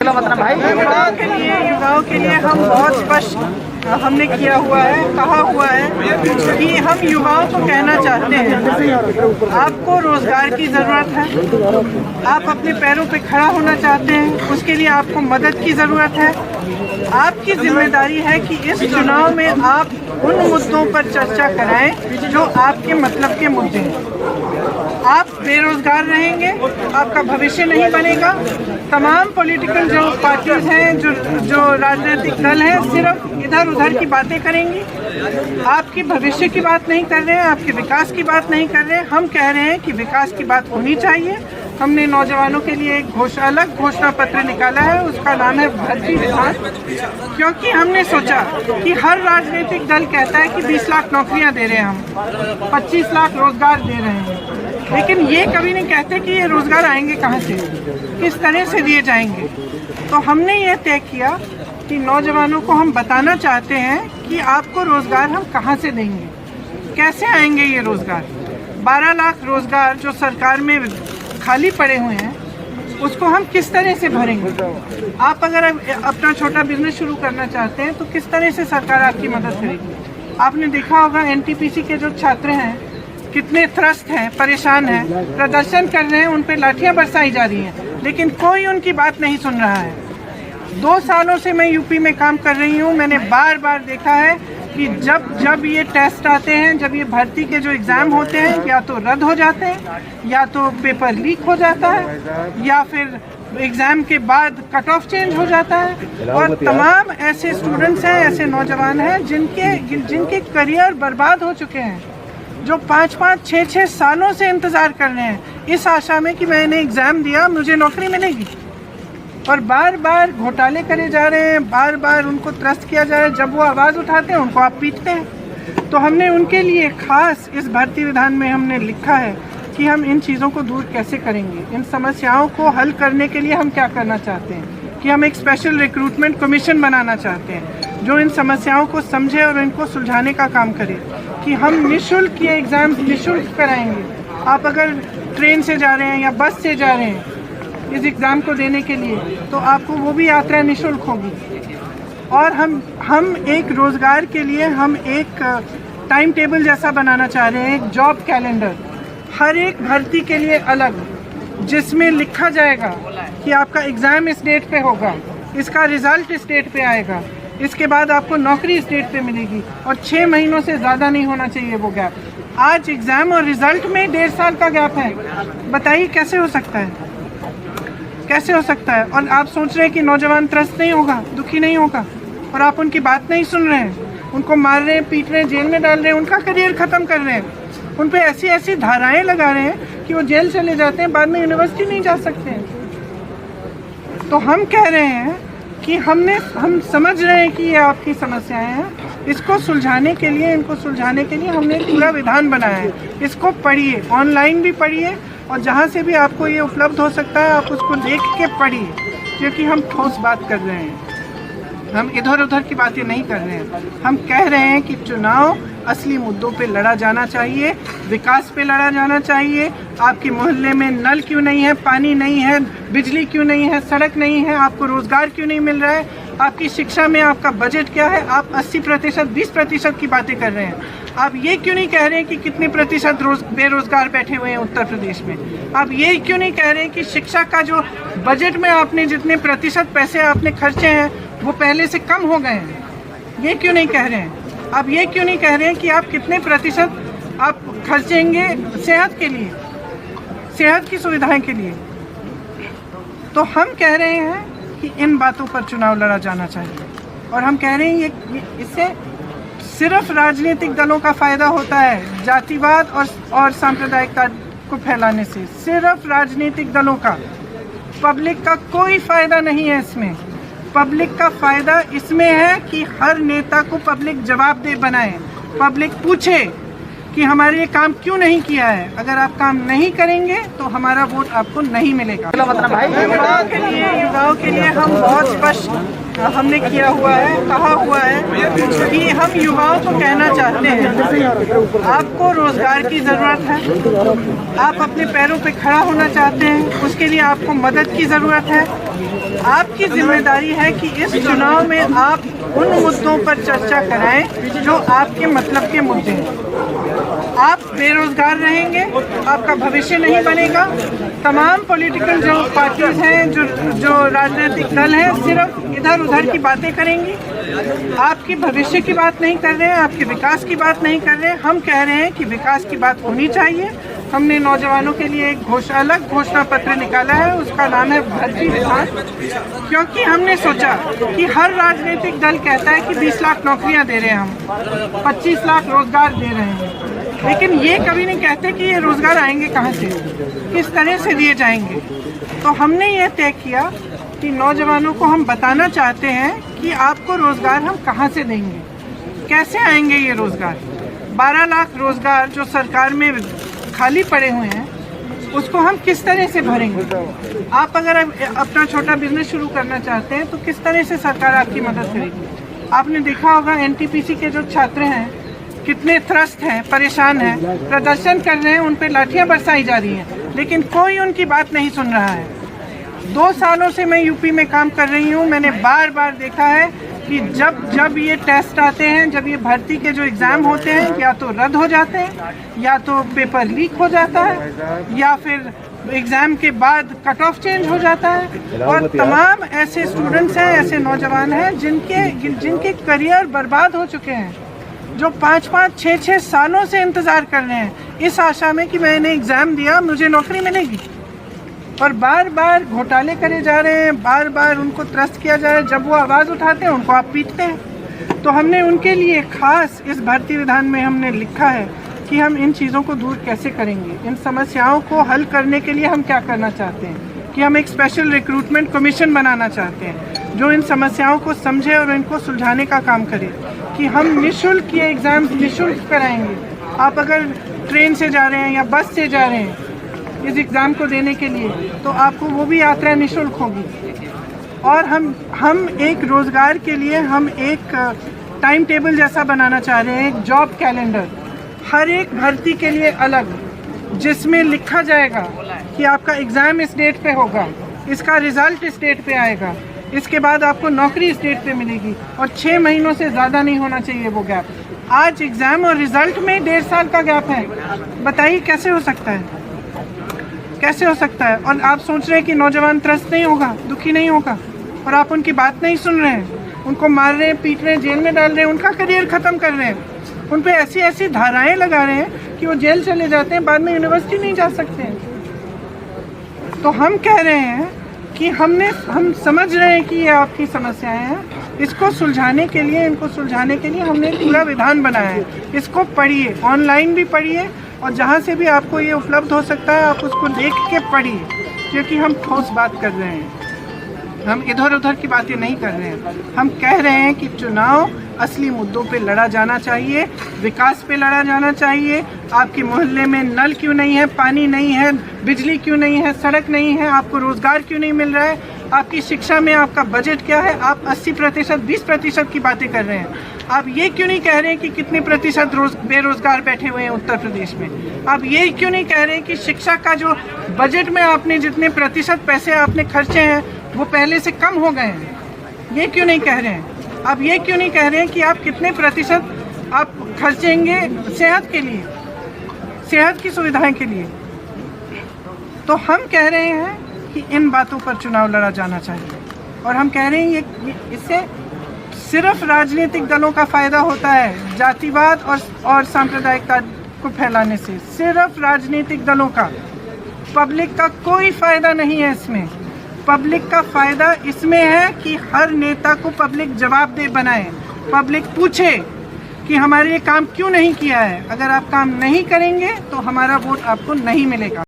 युवाओं के लिए हम बहुत स्पष्ट हमने किया हुआ है, कहा हुआ है कि हम युवाओं को कहना चाहते हैं आपको रोजगार की ज़रूरत है, आप अपने पैरों पे खड़ा होना चाहते हैं, उसके लिए आपको मदद की ज़रूरत है। आपकी जिम्मेदारी है कि इस चुनाव में आप उन मुद्दों पर चर्चा कराएं जो आपके मतलब के मुद्दे हैं। आप बेरोजगार रहेंगे, आपका भविष्य नहीं बनेगा। तमाम पॉलिटिकल जो पार्टीज हैं, जो राजनीतिक दल हैं, सिर्फ इधर उधर की बातें करेंगी, आपकी भविष्य की बात नहीं कर रहे हैं, आपके विकास की बात नहीं कर रहे हैं। हम कह रहे हैं कि विकास की बात होनी चाहिए। हमने नौजवानों के लिए एक अलग घोषणा पत्र निकाला है, उसका नाम है भर्ती विधान, क्योंकि हमने सोचा कि हर राजनीतिक दल कहता है कि 20 लाख नौकरियां दे रहे हैं, हम 25 लाख रोजगार दे रहे हैं, लेकिन ये कभी नहीं कहते कि ये रोजगार आएंगे कहाँ से, किस तरह से दिए जाएंगे। तो हमने ये तय किया कि नौजवानों को हम बताना चाहते हैं कि आपको रोजगार हम कहाँ से देंगे, कैसे आएंगे ये रोजगार। 12 लाख रोजगार जो सरकार में खाली पड़े हुए हैं, उसको हम किस तरह से भरेंगे। आप अगर अपना छोटा बिजनेस शुरू करना चाहते हैं तो किस तरह से सरकार आपकी मदद करेगी। आपने देखा होगा एनटीपीसी के जो छात्र हैं कितने त्रस्त हैं, परेशान हैं, प्रदर्शन कर रहे हैं, उन पे लाठियां बरसाई जा रही हैं, लेकिन कोई उनकी बात नहीं सुन रहा है। 2 सालों से मैं यूपी में काम कर रही हूँ, मैंने बार बार देखा है कि जब ये टेस्ट आते हैं, जब ये भर्ती के जो एग्ज़ाम होते हैं, या तो रद्द हो जाते हैं, या तो पेपर लीक हो जाता है, या फिर एग्ज़ाम के बाद कट ऑफ चेंज हो जाता है। और तमाम ऐसे स्टूडेंट्स हैं, ऐसे नौजवान हैं जिनके करियर बर्बाद हो चुके हैं, जो 5-5, 6-6 सालों से इंतज़ार कर रहे हैं इस आशा में कि मैंने एग्ज़ाम दिया, मुझे नौकरी मिलेगी, और बार बार घोटाले करे जा रहे हैं, बार बार उनको त्रस्त किया जा रहा है। जब वो आवाज़ उठाते हैं उनको आप पीटते हैं। तो हमने उनके लिए खास इस भर्ती विधान में हमने लिखा है कि हम इन चीज़ों को दूर कैसे करेंगे, इन समस्याओं को हल करने के लिए हम क्या करना चाहते हैं कि हम एक स्पेशल रिक्रूटमेंट कमीशन बनाना चाहते हैं जो इन समस्याओं को समझे और इनको सुलझाने का काम करे, कि हम निःशुल्क ये एग्ज़ाम्स निःशुल्क कराएंगे। आप अगर ट्रेन से जा रहे हैं या बस से जा रहे हैं इस एग्ज़ाम को देने के लिए, तो आपको वो भी यात्रा निःशुल्क होगी। और हम एक रोज़गार के लिए हम एक टाइम टेबल जैसा बनाना चाह रहे हैं, एक जॉब कैलेंडर, हर एक भर्ती के लिए अलग, जिसमें लिखा जाएगा कि आपका एग्ज़ाम इस डेट पे होगा, इसका रिज़ल्ट इस डेट पे आएगा, इसके बाद आपको नौकरी इस डेट पे मिलेगी, और 6 महीनों से ज़्यादा नहीं होना चाहिए वो गैप। आज एग्ज़ाम और रिज़ल्ट में 1.5 साल का गैप है, बताइए कैसे हो सकता है, कैसे हो सकता है। और आप सोच रहे हैं कि नौजवान त्रस्त नहीं होगा, दुखी नहीं होगा, और आप उनकी बात नहीं सुन रहे हैं, उनको मार रहे हैं, पीट रहे हैं, जेल में डाल रहे हैं, उनका करियर ख़त्म कर रहे हैं, उन पे ऐसी ऐसी धाराएं लगा रहे हैं कि वो जेल चले जाते हैं, बाद में यूनिवर्सिटी नहीं जा सकते हैं। तो हम कह रहे हैं कि हम समझ रहे हैं कि ये आपकी समस्याएं हैं, इसको सुलझाने के लिए, इनको सुलझाने के लिए हमने एक पूरा विधान बनाया है। इसको पढ़िए, ऑनलाइन भी पढ़िए, और जहाँ से भी आपको ये उपलब्ध हो सकता है आप उसको देख के पढ़िए, क्योंकि हम ठोस बात कर रहे हैं, हम इधर उधर की बातें नहीं कर रहे हैं। हम कह रहे हैं कि चुनाव असली मुद्दों पे लड़ा जाना चाहिए, विकास पे लड़ा जाना चाहिए। आपके मोहल्ले में नल क्यों नहीं है, पानी नहीं है, बिजली क्यों नहीं है, सड़क नहीं है, आपको रोज़गार क्यों नहीं मिल रहा है, आपकी शिक्षा में आपका बजट क्या है, आप 80%, 20% की बातें कर रहे हैं। आप ये क्यों नहीं कह रहे हैं कि कितने प्रतिशत बेरोजगार बैठे हुए हैं उत्तर प्रदेश में। आप ये क्यों नहीं कह रहे हैं कि शिक्षा का जो बजट में आपने जितने प्रतिशत पैसे आपने खर्चे हैं वो पहले से कम हो गए हैं, ये क्यों नहीं कह रहे हैं। आप ये क्यों नहीं कह रहे हैं कि आप कितने प्रतिशत आप खर्चेंगे सेहत के लिए, सेहत की सुविधाएं के लिए। तो हम कह रहे हैं कि इन बातों पर चुनाव लड़ा जाना चाहिए, और हम कह रहे हैं ये इससे सिर्फ राजनीतिक दलों का फ़ायदा होता है, जातिवाद और सांप्रदायिकता को फैलाने से सिर्फ राजनीतिक दलों का, पब्लिक का कोई फ़ायदा नहीं है इसमें। पब्लिक का फ़ायदा इसमें है कि हर नेता को पब्लिक जवाबदेह बनाए, पब्लिक पूछे कि हमारे ये काम क्यों नहीं किया है। अगर आप काम नहीं करेंगे तो हमारा वोट आपको नहीं मिलेगा। युवाओं के लिए हम बहुत स्पष्ट हमने किया हुआ है, कहा हुआ है कि हम युवाओं को कहना चाहते हैं आपको रोजगार की जरूरत है, आप अपने पैरों पे खड़ा होना चाहते हैं, उसके लिए आपको मदद की जरूरत है। आपकी जिम्मेदारी है कि इस चुनाव में आप उन मुद्दों पर चर्चा कराएं जो आपके मतलब के मुद्दे हैं। आप बेरोजगार रहेंगे, आपका भविष्य नहीं बनेगा। तमाम पॉलिटिकल जो पार्टीज हैं, जो राजनीतिक दल हैं, सिर्फ इधर उधर की बातें करेंगी, आपकी भविष्य की बात नहीं कर रहे हैं, आपके विकास की बात नहीं कर रहे हैं। हम कह रहे हैं कि विकास की बात होनी चाहिए। हमने नौजवानों के लिए एक अलग घोषणा पत्र निकाला है, उसका नाम है भर्ती विधान, क्योंकि हमने सोचा कि हर राजनीतिक दल कहता है कि 20 लाख नौकरियां दे रहे हैं, हम 25 लाख रोजगार दे रहे हैं, लेकिन ये कभी नहीं कहते कि ये रोजगार आएंगे कहाँ से, किस तरह से दिए जाएंगे। तो हमने ये तय किया कि नौजवानों को हम बताना चाहते हैं कि आपको रोजगार हम कहाँ से देंगे, कैसे आएंगे ये रोजगार। 12 लाख रोजगार जो सरकार में खाली पड़े हुए हैं, उसको हम किस तरह से भरेंगे। आप अगर अपना छोटा बिजनेस शुरू करना चाहते हैं तो किस तरह से सरकार आपकी मदद करेगी। आपने देखा होगा एनटीपीसी के जो छात्र हैं कितने त्रस्त हैं, परेशान हैं, प्रदर्शन कर रहे हैं, उन पे लाठियां बरसाई जा रही हैं, लेकिन कोई उनकी बात नहीं सुन रहा है। 2 सालों से मैं यूपी में काम कर रही हूँ, मैंने बार बार देखा है कि जब ये टेस्ट आते हैं, जब ये भर्ती के जो एग्ज़ाम होते हैं, या तो रद्द हो जाते हैं, या तो पेपर लीक हो जाता है, या फिर एग्ज़ाम के बाद कट ऑफ चेंज हो जाता है। और तमाम ऐसे स्टूडेंट्स हैं, ऐसे नौजवान हैं जिनके करियर बर्बाद हो चुके हैं, जो 5-5, 6-6 सालों से इंतज़ार कर रहे हैं इस आशा में कि मैंने एग्ज़ाम दिया, मुझे नौकरी मिलेगी। और बार बार घोटाले करे जा रहे हैं, बार बार उनको त्रस्त किया जा रहा है। जब वो आवाज़ उठाते हैं उनको आप पीटते हैं। तो हमने उनके लिए खास इस भर्ती विधान में हमने लिखा है कि हम इन चीज़ों को दूर कैसे करेंगे, इन समस्याओं को हल करने के लिए हम क्या करना चाहते हैं कि हम एक स्पेशल रिक्रूटमेंट कमीशन बनाना चाहते हैं जो इन समस्याओं को समझे और इनको सुलझाने का काम करे, कि हम निःशुल्क ये एग्ज़ाम निःशुल्क कराएंगे। आप अगर ट्रेन से जा रहे हैं या बस से जा रहे हैं इस एग्ज़ाम को देने के लिए, तो आपको वो भी यात्रा निःशुल्क होगी। और हम एक रोज़गार के लिए हम एक टाइम टेबल जैसा बनाना चाह रहे हैं, एक जॉब कैलेंडर हर एक भर्ती के लिए अलग, जिसमें लिखा जाएगा कि आपका एग्ज़ाम इस डेट पे होगा, इसका रिज़ल्ट इस डेट पे आएगा, इसके बाद आपको नौकरी इस डेट पे मिलेगी, और 6 महीनों से ज़्यादा नहीं होना चाहिए वो गैप। आज एग्ज़ाम और रिज़ल्ट में 1.5 साल का गैप है, बताइए कैसे हो सकता है, कैसे हो सकता है। और आप सोच रहे हैं कि नौजवान त्रस्त नहीं होगा, दुखी नहीं होगा, और आप उनकी बात नहीं सुन रहे हैं, उनको मार रहे हैं, पीट रहे हैं, जेल में डाल रहे हैं, उनका करियर ख़त्म कर रहे हैं, उन पे ऐसी ऐसी धाराएं लगा रहे हैं कि वो जेल चले जाते हैं, बाद में यूनिवर्सिटी नहीं जा सकते हैं। तो हम कह रहे हैं कि हम समझ रहे हैं कि ये आपकी समस्याएं हैं, इसको सुलझाने के लिए, इनको सुलझाने के लिए हमने एक पूरा विधान बनाया है। इसको पढ़िए, ऑनलाइन भी पढ़िए, और जहाँ से भी आपको ये उपलब्ध हो सकता है आप उसको देख के पढ़िए, क्योंकि हम ठोस बात कर रहे हैं, हम इधर उधर की बातें नहीं कर रहे हैं। हम कह रहे हैं कि चुनाव असली मुद्दों पे लड़ा जाना चाहिए, विकास पे लड़ा जाना चाहिए। आपके मोहल्ले में नल क्यों नहीं है, पानी नहीं है, बिजली क्यों नहीं है, सड़क नहीं है, आपको रोज़गार क्यों नहीं मिल रहा है, आपकी शिक्षा में आपका बजट क्या है। आप 80%, 20% की बातें कर रहे हैं। आप ये क्यों नहीं कह रहे हैं कि कितने प्रतिशत बेरोजगार बैठे हुए हैं उत्तर प्रदेश में। आप ये क्यों नहीं कह रहे हैं कि शिक्षा का जो बजट में आपने जितने प्रतिशत पैसे आपने खर्चे हैं वो पहले से कम हो गए हैं, ये क्यों नहीं कह रहे हैं। आप ये क्यों नहीं कह रहे हैं कि आप कितने प्रतिशत आप खर्चेंगे सेहत के लिए, सेहत की सुविधाएं के लिए। तो हम कह रहे हैं कि इन बातों पर चुनाव लड़ा जाना चाहिए, और हम कह रहे हैं ये इससे सिर्फ राजनीतिक दलों का फायदा होता है, जातिवाद और सांप्रदायिकता को फैलाने से सिर्फ राजनीतिक दलों का, पब्लिक का कोई फायदा नहीं है इसमें। पब्लिक का फायदा इसमें है कि हर नेता को पब्लिक जवाबदेह बनाए, पब्लिक पूछे कि हमारे ये काम क्यों नहीं किया है। अगर आप काम नहीं करेंगे तो हमारा वोट आपको नहीं मिलेगा।